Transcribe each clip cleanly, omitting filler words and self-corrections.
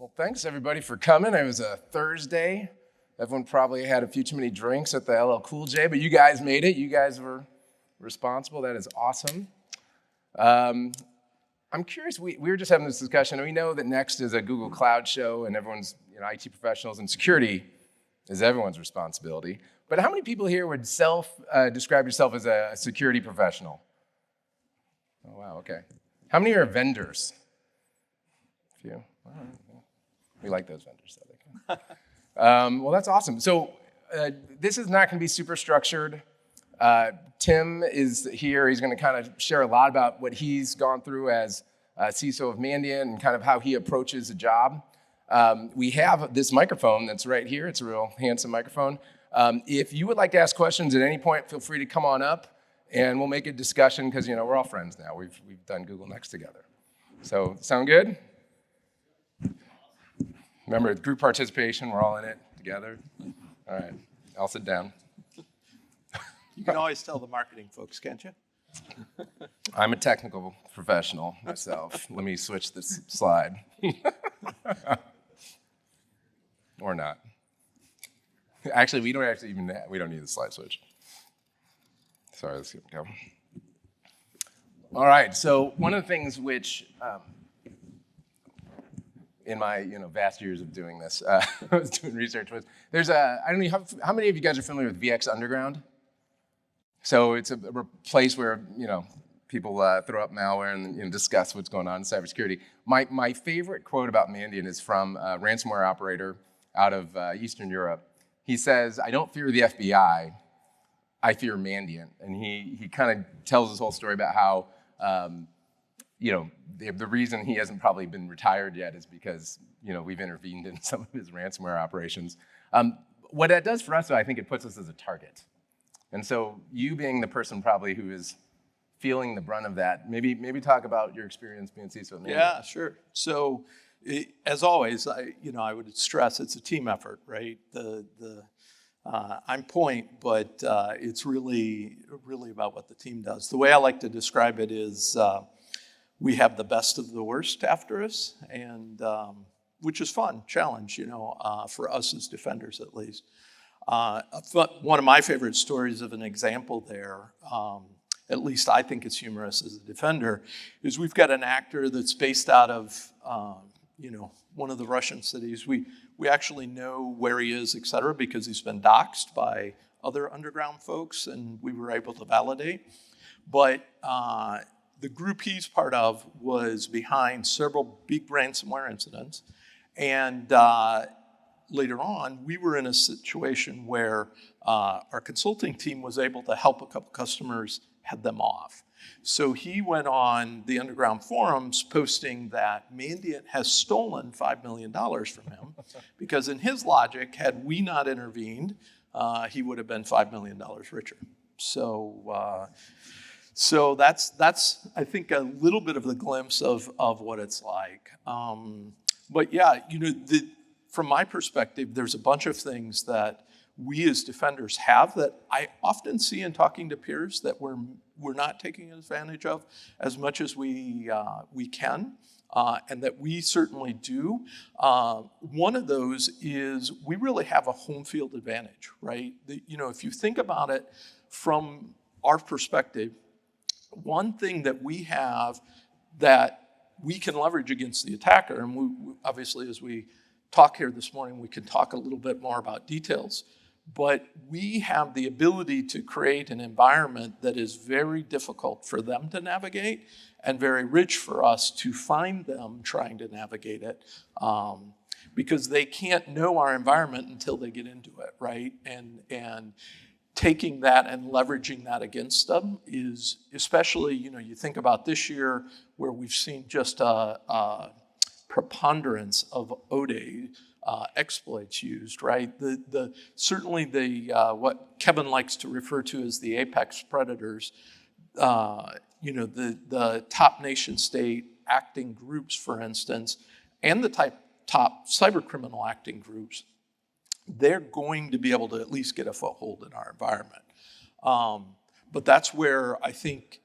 Well, thanks everybody for coming. It was a Thursday. Everyone probably had a few too many drinks at the LL Cool J, but you guys made it. You guys were responsible. That is awesome. I'm curious, we were just having this discussion, and we know that next is a Google Cloud show, and everyone's IT professionals, and security is everyone's responsibility. But how many people here would describe yourself as a security professional? Oh, wow, okay. How many are vendors? A few. All right. We like those vendors. Well, that's awesome. So this is not going to be super structured. Tim is here. He's going to kind of share a lot about what he's gone through as CISO of Mandiant and kind of how he approaches a job. We have this microphone that's right here. It's a real handsome microphone. If you would like to ask questions at any point, feel free to come on up, and we'll make a discussion because we're all friends now. We've done Google Next together. So sound good? Remember, group participation, we're all in it together. All right, I'll sit down. You can always tell the marketing folks, can't you? I'm a technical professional myself. Let me switch this slide. Or not. Actually, we don't need the slide switch. Sorry, let's go. All right, so one of the things which, in my vast years of doing this, I was doing research was, I don't know, how many of you guys are familiar with VX Underground? So it's a place where, people throw up malware and discuss what's going on in cybersecurity. My favorite quote about Mandiant is from a ransomware operator out of Eastern Europe. He says, "I don't fear the FBI, I fear Mandiant." And he kind of tells his whole story about how, the reason he hasn't probably been retired yet is because, we've intervened in some of his ransomware operations. What that does for us, though, I think it puts us as a target. And so you being the person probably who is feeling the brunt of that, maybe talk about your experience being CISO. Yeah, sure. So as always, I would stress it's a team effort, right? I'm point, but it's really about what the team does. The way I like to describe it is we have the best of the worst after us, and which is fun, challenge, for us as defenders at least. One of my favorite stories of an example there, at least I think it's humorous as a defender, is we've got an actor that's based out of, one of the Russian cities. We actually know where he is, et cetera, because he's been doxxed by other underground folks, and we were able to validate. But the group he's part of was behind several big ransomware incidents, and later on, we were in a situation where our consulting team was able to help a couple customers head them off. So he went on the underground forums posting that Mandiant has stolen $5 million from him because in his logic, had we not intervened, he would have been $5 million richer. So that's I think a little bit of the glimpse of what it's like. But yeah, from my perspective, there's a bunch of things that we as defenders have that I often see in talking to peers that we're not taking advantage of as much as we can, and that we certainly do. One of those is we really have a home field advantage, right? If you think about it from our perspective, one thing that we have that we can leverage against the attacker, and we obviously as we talk here this morning, we can talk a little bit more about details, but we have the ability to create an environment that is very difficult for them to navigate and very rich for us to find them trying to navigate it, because they can't know our environment until they get into it, right? And taking that and leveraging that against them is, especially, you think about this year where we've seen just a preponderance of ODA exploits used, right? Certainly what Kevin likes to refer to as the apex predators, the top nation state acting groups, for instance, and the top cyber criminal acting groups, they're going to be able to at least get a foothold in our environment. But that's where I think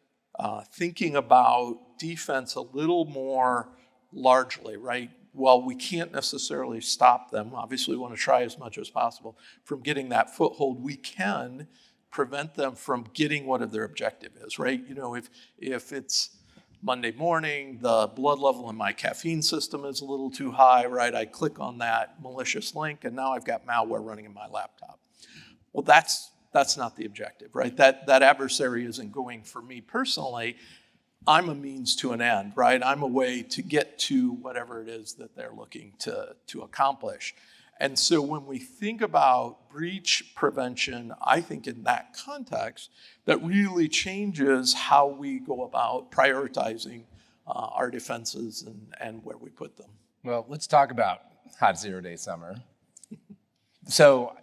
thinking about defense a little more largely, right? while we can't necessarily stop them, obviously we want to try as much as possible, from getting that foothold, we can prevent them from getting what their objective is, right? If it's Monday morning, the blood level in my caffeine system is a little too high, right? I click on that malicious link and now I've got malware running in my laptop. Well, that's not the objective, right? That adversary isn't going for me personally. I'm a means to an end, right? I'm a way to get to whatever it is that they're looking to accomplish. And so when we think about breach prevention, I think in that context, that really changes how we go about prioritizing our defenses and where we put them. Well, let's talk about hot 0-day summer. So,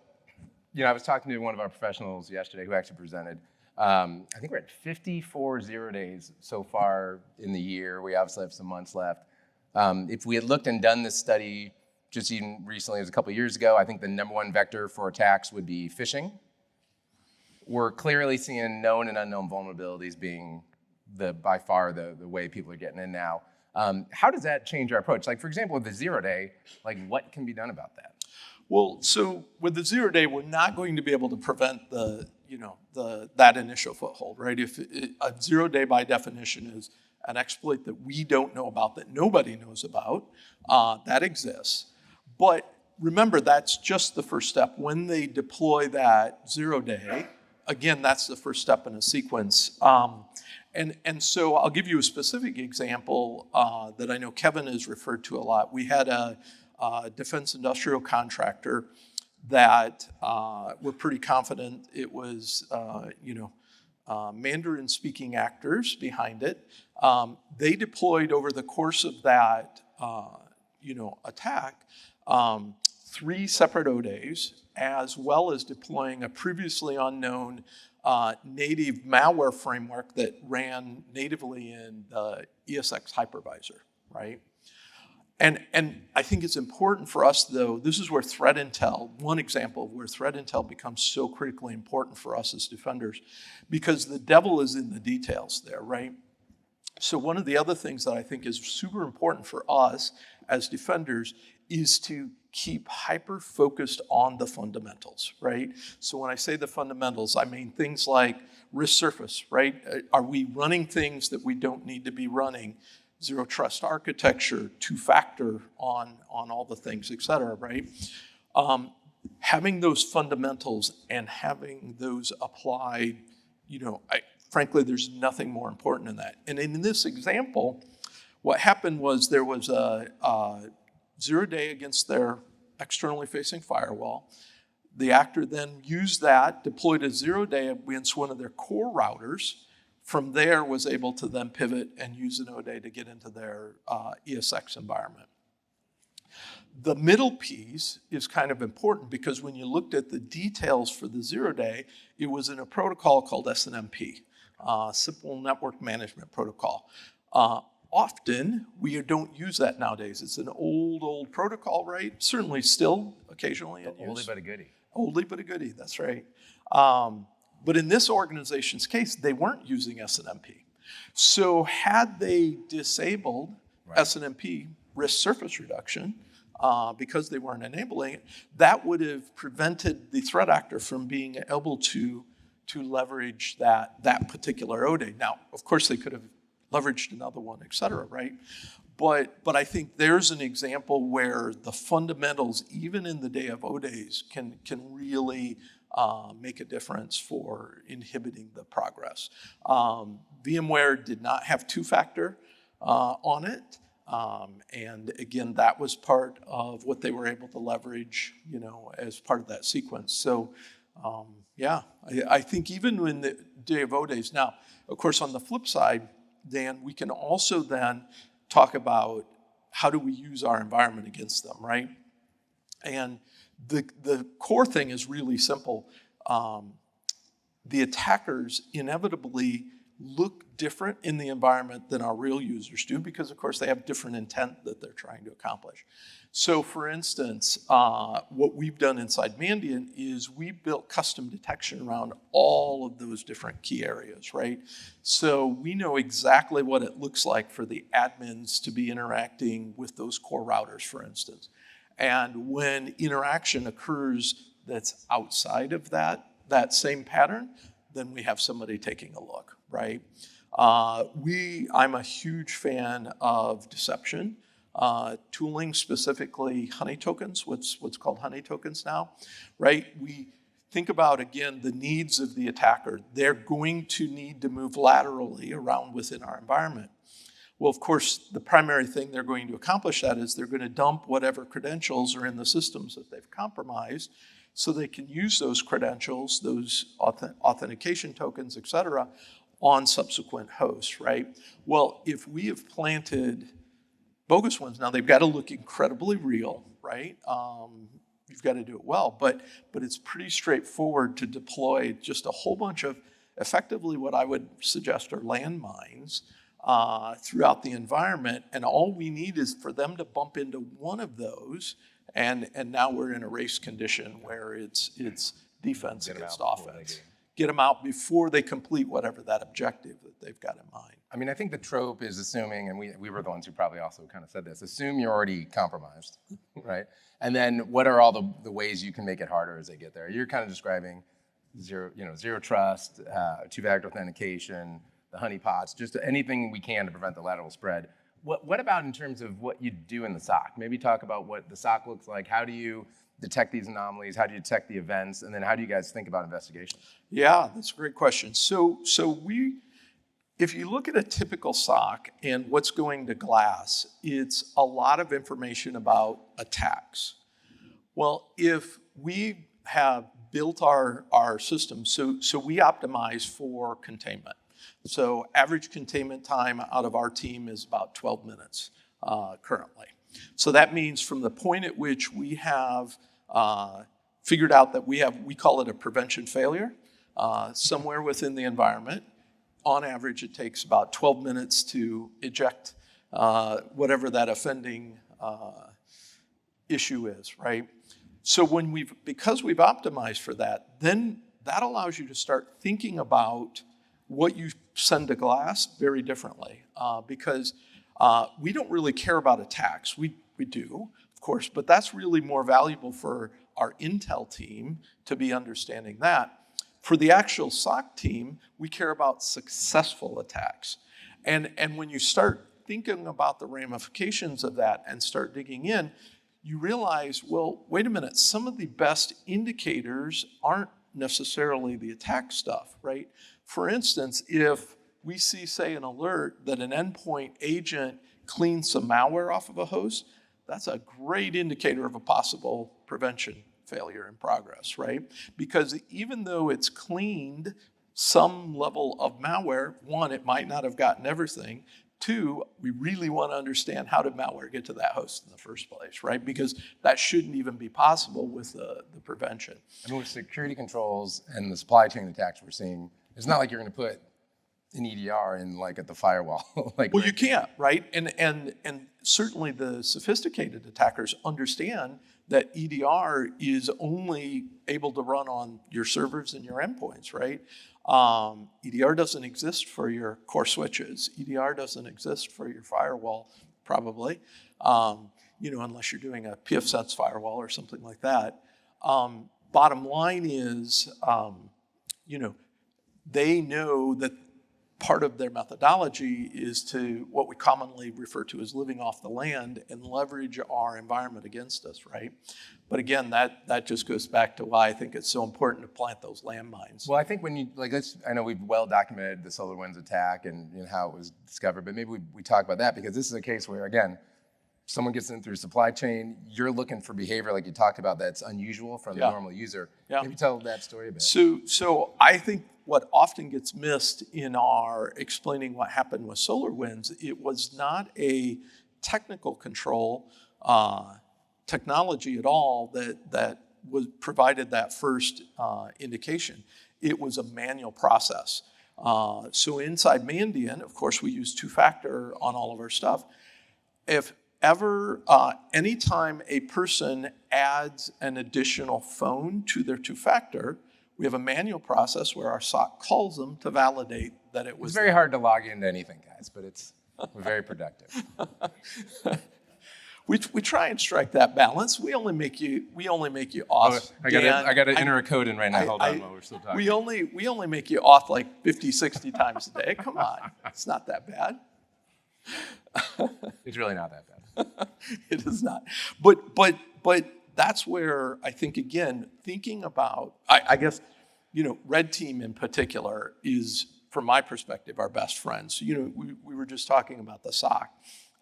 I was talking to one of our professionals yesterday who actually presented. I think we're at 54 0 days so far in the year. We obviously have some months left. If we had looked and done this study just even recently, it was a couple of years ago, I think the number one vector for attacks would be phishing. We're clearly seeing known and unknown vulnerabilities being by far the way people are getting in now. How does that change our approach? Like, for example, with the 0-day, what can be done about that? Well, so with the 0-day, we're not going to be able to prevent that initial foothold, right? If a 0-day by definition is an exploit that we don't know about, that nobody knows about, that exists. But remember, that's just the first step. When they deploy that 0-day, again, that's the first step in a sequence. And so I'll give you a specific example that I know Kevin has referred to a lot. We had a defense industrial contractor that we're pretty confident it was, Mandarin-speaking actors behind it. They deployed over the course of that, attack, 3 separate O-days, as well as deploying a previously unknown native malware framework that ran natively in the ESX hypervisor, right? And I think it's important for us, though, this is where threat intel, one example of where threat intel becomes so critically important for us as defenders, because the devil is in the details there, right? So one of the other things that I think is super important for us as defenders is to keep hyper-focused on the fundamentals, right? So when I say the fundamentals, I mean things like risk surface, right? Are we running things that we don't need to be running? Zero trust architecture, 2-factor on all the things, et cetera, right? Having those fundamentals and having those applied, frankly, there's nothing more important than that. And in this example, what happened was there was a 0-day against their externally facing firewall. The actor then used that, deployed a 0-day against one of their core routers. From there, was able to then pivot and use an O-day to get into their ESX environment. The middle piece is kind of important because when you looked at the details for the 0-day, it was in a protocol called SNMP, Simple Network Management Protocol. Often, we don't use that nowadays. It's an old protocol, right? Certainly still occasionally in use. Oldie but a goodie. Oldie but a goodie, that's right. But in this organization's case, they weren't using SNMP. So had they disabled SNMP, risk surface reduction, because they weren't enabling it, that would have prevented the threat actor from being able to leverage that particular O-day. Now, of course, they could have leveraged another one, et cetera, right? But I think there's an example where the fundamentals, even in the day of O-days, can really make a difference for inhibiting the progress. VMware did not have 2-factor on it. And again, that was part of what they were able to leverage, as part of that sequence. So I think even in the day of O-days, now, of course, on the flip side, Dan, we can also then talk about how do we use our environment against them, right? And the core thing is really simple. The attackers inevitably look different in the environment than our real users do because, of course, they have different intent that they're trying to accomplish. So, for instance, what we've done inside Mandiant is we built custom detection around all of those different key areas, right? So we know exactly what it looks like for the admins to be interacting with those core routers, for instance. And when interaction occurs that's outside of that same pattern, then we have somebody taking a look, right? I'm a huge fan of deception tooling, specifically honey tokens, what's called honey tokens now, right? We think about, again, the needs of the attacker. They're going to need to move laterally around within our environment. Well, of course, the primary thing they're going to accomplish that is they're going to dump whatever credentials are in the systems that they've compromised so they can use those credentials, those authentication tokens, et cetera, on subsequent hosts, right? Well, if we have planted bogus ones, now they've got to look incredibly real, right? You've got to do it well, but it's pretty straightforward to deploy just a whole bunch of effectively what I would suggest are landmines throughout the environment, and all we need is for them to bump into one of those, and now we're in a race condition where it's defense against offense. Get them out before they complete whatever that objective that they've got in mind. I mean, I think the trope is assuming, and we were the ones who probably also kind of said this, assume you're already compromised, right? And then what are all the ways you can make it harder as they get there? You're kind of describing zero trust, two-factor authentication, the honeypots, just anything we can to prevent the lateral spread. What about in terms of what you do in the SOC? Maybe talk about what the SOC looks like. How do you detect these anomalies? How do you detect the events? And then how do you guys think about investigation? Yeah, that's a great question. So if you look at a typical SOC and what's going to glass, it's a lot of information about attacks. Well, if we have built our system, so we optimize for containment. So average containment time out of our team is about 12 minutes currently. So that means from the point at which we have figured out that we call it a prevention failure, somewhere within the environment, on average it takes about 12 minutes to eject whatever that offending issue is, right? So because we've optimized for that, then that allows you to start thinking about what you send to glass very differently, because we don't really care about attacks. We do, of course, but that's really more valuable for our intel team to be understanding that. For the actual SOC team, we care about successful attacks. And when you start thinking about the ramifications of that and start digging in, you realize, well, wait a minute, some of the best indicators aren't necessarily the attack stuff, right? For instance, if we see, say, an alert that an endpoint agent cleans some malware off of a host, that's a great indicator of a possible prevention failure in progress, right? Because even though it's cleaned some level of malware, one, it might not have gotten everything. Two, we really want to understand how did malware get to that host in the first place, right? Because that shouldn't even be possible with the prevention. I mean, with security controls and the supply chain attacks we're seeing, it's not like you're going to put an EDR in like at the firewall. Well, you can't, right? And certainly the sophisticated attackers understand that EDR is only able to run on your servers and your endpoints, right? EDR doesn't exist for your core switches. EDR doesn't exist for your firewall, probably, unless you're doing a PFSense firewall or something like that. Bottom line is, they know that part of their methodology is to what we commonly refer to as living off the land and leverage our environment against us, right? But again, that just goes back to why I think it's so important to plant those landmines. Well, I think when you, I know we've well documented the SolarWinds attack and how it was discovered, but maybe we talk about that because this is a case where, again, someone gets in through supply chain, you're looking for behavior like you talked about that's unusual from the normal user. Yeah. Maybe tell that story a bit. So I think what often gets missed in our explaining what happened with SolarWinds, it was not a technical control technology at all that provided that first indication. It was a manual process. So inside Mandiant, of course, we use two-factor on all of our stuff. If ever, anytime a person adds an additional phone to their two-factor, we have a manual process where our SOC calls them to validate that it was. It's very hard to log into anything, guys, but it's very productive. We try and strike that balance. We only make you off. I got to enter a code in right now. Hold on while we're still talking. We only make you off like 50, 60 times a day. Come on, it's not that bad. It's really not that bad. It is not. But that's where I think, again, thinking about, I guess, Red Team in particular is, from my perspective, our best friends. We were just talking about the SOC.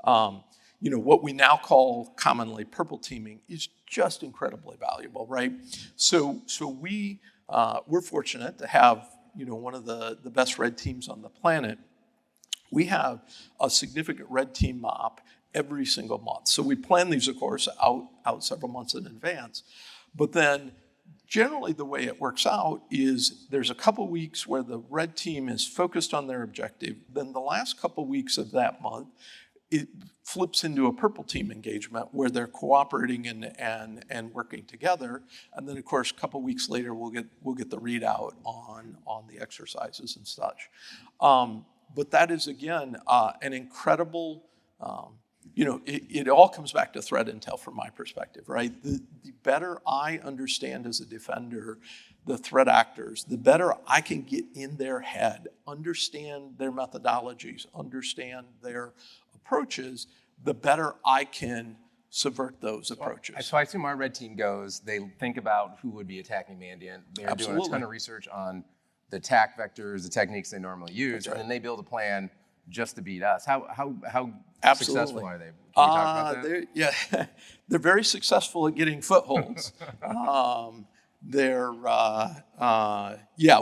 What we now call commonly purple teaming is just incredibly valuable, right? So we're fortunate to have, one of the best red teams on the planet. We have a significant red team mop every single month. So we plan these, of course, out several months in advance. But then generally the way it works out is there's a couple weeks where the red team is focused on their objective. Then the last couple weeks of that month, it flips into a purple team engagement where they're cooperating and working together. And then, of course, a couple weeks later, we'll get the readout on the exercises and such. But that is, again, an incredible, it all comes back to threat intel from my perspective, right? The better I understand as a defender the threat actors, the better I can get in their head, understand their methodologies, understand their approaches, the better I can subvert those approaches. So I assume our red team goes, they think about who would be attacking Mandiant. They're doing a ton of research on the attack vectors, the techniques they normally use, and then they build a plan just to beat us. How successful are they? Can you talk about that? They're very successful at getting footholds.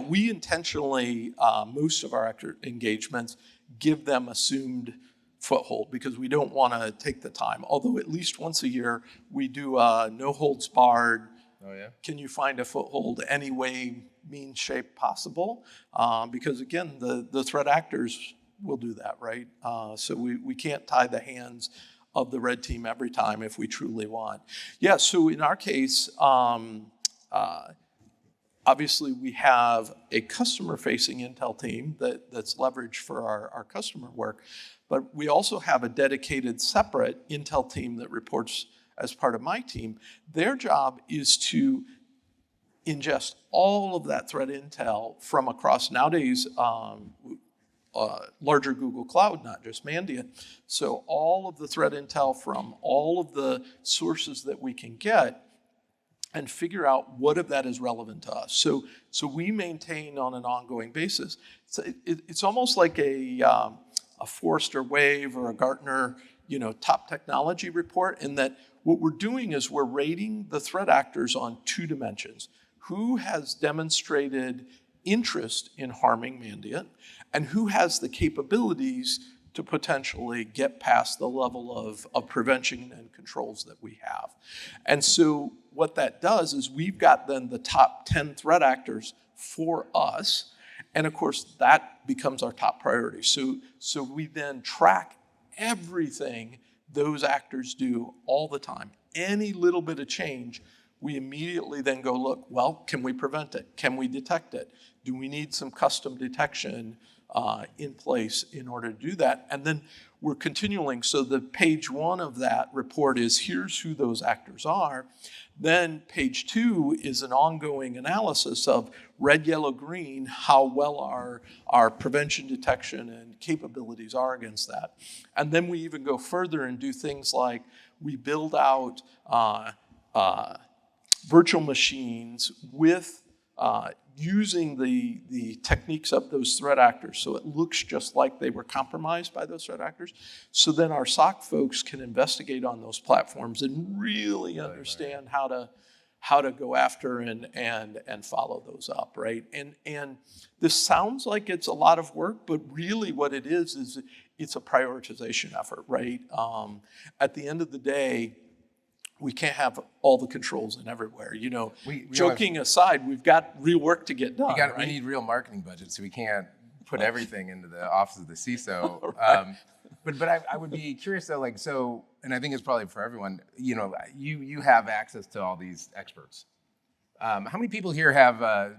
We intentionally, most of our engagements, give them assumed foothold because we don't want to take the time. Although at least once a year, we do no holds barred. Oh, yeah? Can you find a foothold any way, means, shape possible? Because again, the threat actors will do that, right? So we can't tie the hands of the red team every time if we truly want. Yeah, so in our case, obviously we have a customer-facing intel team that's leveraged for our customer work, but we also have a dedicated separate intel team that reports as part of my team. Their job is to ingest all of that threat intel from across nowadays larger Google Cloud, not just Mandiant. So all of the threat intel from all of the sources that we can get and figure out what of that is relevant to us. So we maintain on an ongoing basis. It's almost like a Forrester Wave or a Gartner, top technology report, in that what we're doing is we're rating the threat actors on two dimensions. Who has demonstrated interest in harming Mandiant, and who has the capabilities to potentially get past the level of prevention and controls that we have. And so what that does is we've got then the top 10 threat actors for us, and of course that becomes our top priority. So we then track everything those actors do all the time. Any little bit of change, we immediately then go look, well, can we prevent it? Can we detect it? Do we need some custom detection in place in order to do that? And then we're continuing. So the page 1 of that report is here's who those actors are. Then page 2 is an ongoing analysis of red, yellow, green, how well our prevention, detection, and capabilities are against that. And then we even go further and do things like we build out virtual machines with using the techniques of those threat actors, so it looks just like they were compromised by those threat actors. So then our SOC folks can investigate on those platforms and really understand how to go after and follow those up, right? And this sounds like it's a lot of work, but really what it is it's a prioritization effort, right? At the end of the day, we can't have all the controls in everywhere. Joking aside, we've got real work to get done. We need real marketing budgets, so we can't put everything into the office of the CISO. Right. But I would be curious though, like, so, and I think it's probably for everyone, you have access to all these experts. How many people here have a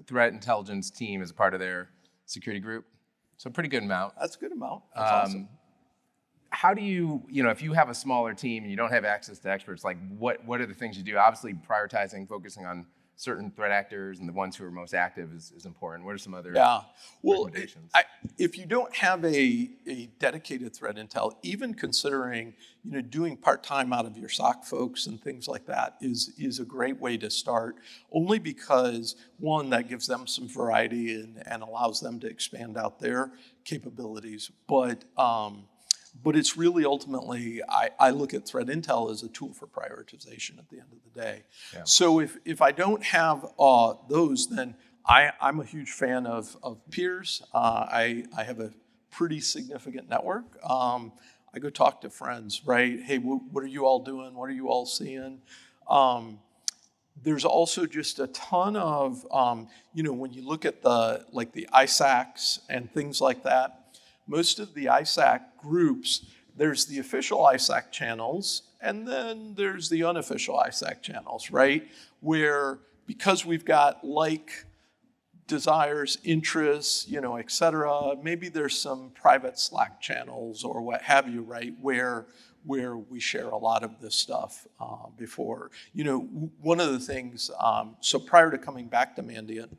threat intelligence team as a part of their security group? So a pretty good amount. That's a good amount. That's awesome. How do you, if you have a smaller team and you don't have access to experts, like what are the things you do? Obviously prioritizing, focusing on certain threat actors and the ones who are most active is important. What are some other recommendations? If you don't have a dedicated threat intel, even considering doing part-time out of your SOC folks and things like that is a great way to start, only because, one, that gives them some variety and allows them to expand out their capabilities. But it's really ultimately, I look at threat intel as a tool for prioritization at the end of the day. Yeah. So if I don't have those, then I'm a huge fan of peers. I have a pretty significant network. I go talk to friends, right? Hey, what are you all doing? What are you all seeing? There's also just a ton of, when you look at the ISACs and things like that, most of the ISAC groups, there's the official ISAC channels, and then there's the unofficial ISAC channels, right? Where, because we've got desires, interests, et cetera, maybe there's some private Slack channels or what have you, right? Where we share a lot of this stuff before. One of the things, so prior to coming back to Mandiant,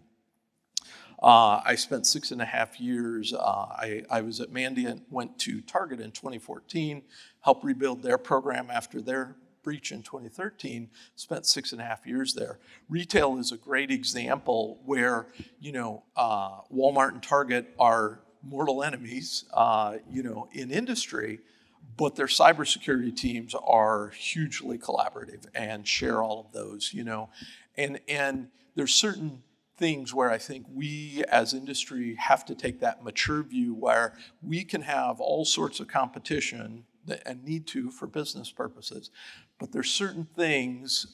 I spent 6.5 years. I was at Mandiant, went to Target in 2014, helped rebuild their program after their breach in 2013, spent 6.5 years there. Retail is a great example where, Walmart and Target are mortal enemies, in industry, but their cybersecurity teams are hugely collaborative and share all of those, and there's certain things where I think we as industry have to take that mature view where we can have all sorts of competition and need to for business purposes. But there's certain things,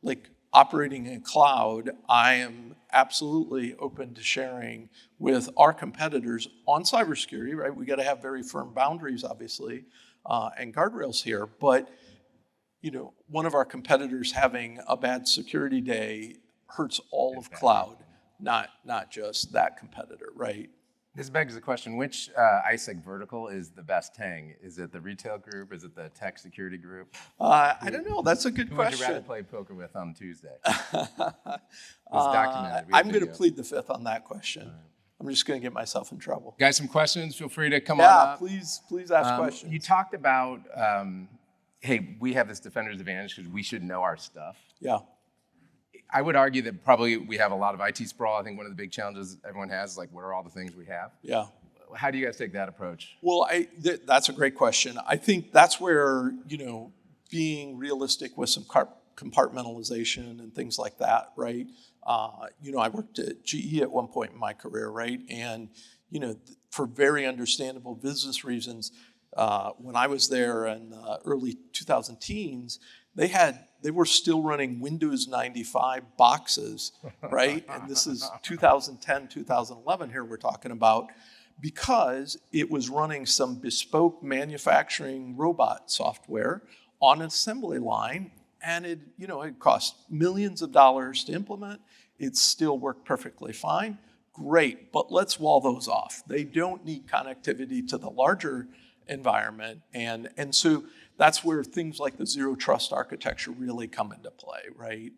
like operating in cloud, I am absolutely open to sharing with our competitors on cybersecurity, right? We got to have very firm boundaries, obviously, and guardrails here. But, one of our competitors having a bad security day hurts all of cloud, not just that competitor, right? This begs the question, which ISAC vertical is the best hang? Is it the retail group? Is it the tech security group? I don't know. That's a good question. Who would you rather play poker with on Tuesday? Documented. I'm going to plead the fifth on that question. Right. I'm just going to get myself in trouble. Guys, some questions? Feel free to come on up. Yeah, please ask questions. You talked about, hey, we have this defender's advantage because we should know our stuff. Yeah. I would argue that probably we have a lot of IT sprawl. I think one of the big challenges everyone has is what are all the things we have? Yeah. How do you guys take that approach? Well, that's a great question. I think that's where, being realistic with some compartmentalization and things like that, right? I worked at GE at one point in my career, right? And, for very understandable business reasons, when I was there in the early 2000 teens, they were still running Windows 95 boxes, right? And this is 2010, 2011 here we're talking about, because it was running some bespoke manufacturing robot software on an assembly line, and it cost millions of dollars to implement. It still worked perfectly fine. Great, but let's wall those off. They don't need connectivity to the larger environment, and so that's where things like the zero trust architecture really come into play, right?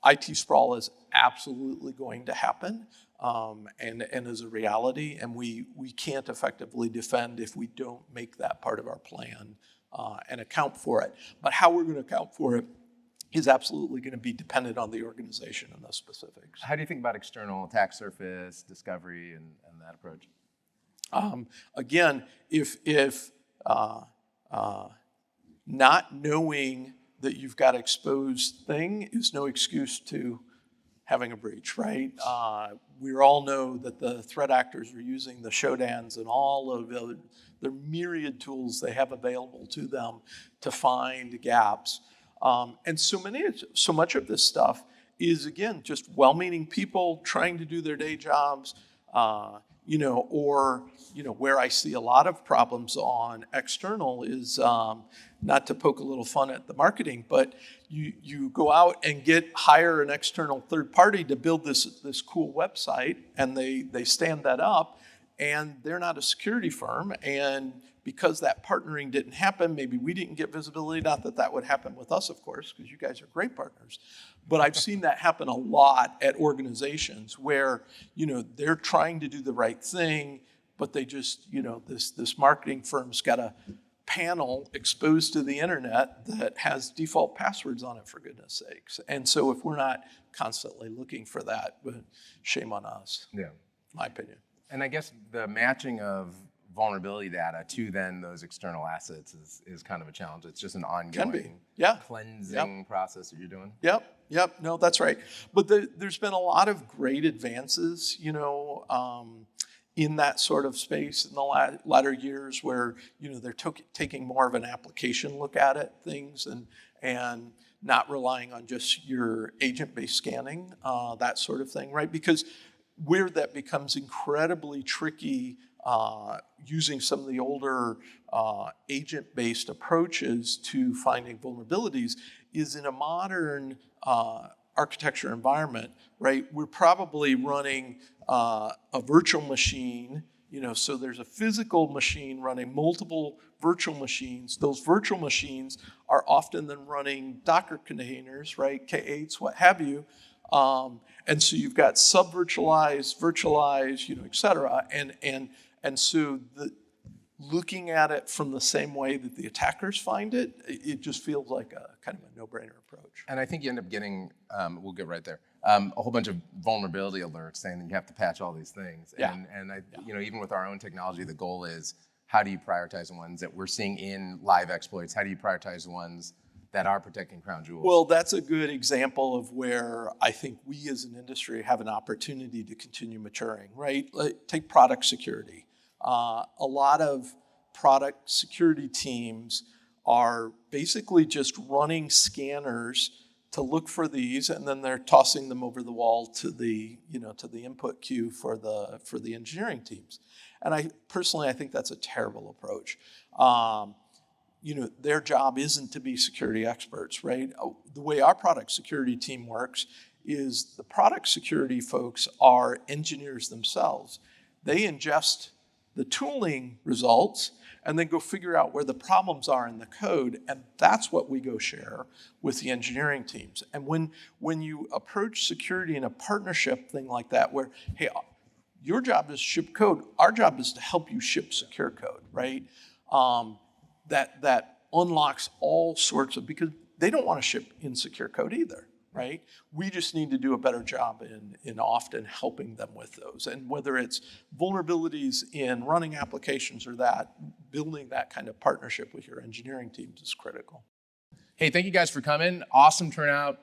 IT sprawl is absolutely going to happen, and is a reality, and we can't effectively defend if we don't make that part of our plan and account for it. But how we're going to account for it is absolutely going to be dependent on the organization and the specifics. How do you think about external attack surface, discovery, and that approach? Again, if not knowing that you've got exposed thing is no excuse to having a breach, right? We all know that the threat actors are using the Shodans and all of the myriad tools they have available to them to find gaps. And so much of this stuff is, again, just well-meaning people trying to do their day jobs, Or where I see a lot of problems on external is not to poke a little fun at the marketing, but you go out and hire an external third party to build this cool website, and they stand that up, and they're not a security firm, and because that partnering didn't happen, maybe we didn't get visibility. Not that that would happen with us, of course, because you guys are great partners. But I've seen that happen a lot at organizations where, they're trying to do the right thing, but they just, this marketing firm's got a panel exposed to the internet that has default passwords on it, for goodness sakes. And so if we're not constantly looking for that, but shame on us. Yeah. My opinion. And I guess the matching of vulnerability data to then those external assets is kind of a challenge. It's just an ongoing cleansing process that you're doing. Yep. No, that's right. But there's been a lot of great advances, in that sort of space in the latter years where, they're taking more of an application look at things and not relying on just your agent-based scanning, that sort of thing, right? Because where that becomes incredibly tricky using some of the older agent-based approaches to finding vulnerabilities is in a modern architecture environment, right? We're probably running a virtual machine, so there's a physical machine running multiple virtual machines. Those virtual machines are often then running Docker containers, right? K8s, what have you. And so you've got sub-virtualized, virtualized, et cetera. And so looking at it from the same way that the attackers find it, it just feels like a kind of a no-brainer approach. And I think you end up getting, we'll get right there, a whole bunch of vulnerability alerts saying that you have to patch all these things. Yeah. And even with our own technology, the goal is how do you prioritize the ones that we're seeing in live exploits? How do you prioritize the ones that are protecting crown jewels? Well, that's a good example of where I think we as an industry have an opportunity to continue maturing, right? Take product security. A lot of product security teams are basically just running scanners to look for these, and then they're tossing them over the wall to the input queue for the engineering teams. And I think that's a terrible approach. Their job isn't to be security experts, right? The way our product security team works is the product security folks are engineers themselves. They ingest the tooling results and then go figure out where the problems are in the code, and that's what we go share with the engineering teams. And when you approach security in a partnership thing like that, where, hey, your job is to ship code, our job is to help you ship secure code, right? That unlocks all sorts of, because they don't want to ship insecure code either, right? We just need to do a better job in often helping them with those. And whether it's vulnerabilities in running applications or that, building that kind of partnership with your engineering teams is critical. Hey, thank you guys for coming. Awesome turnout.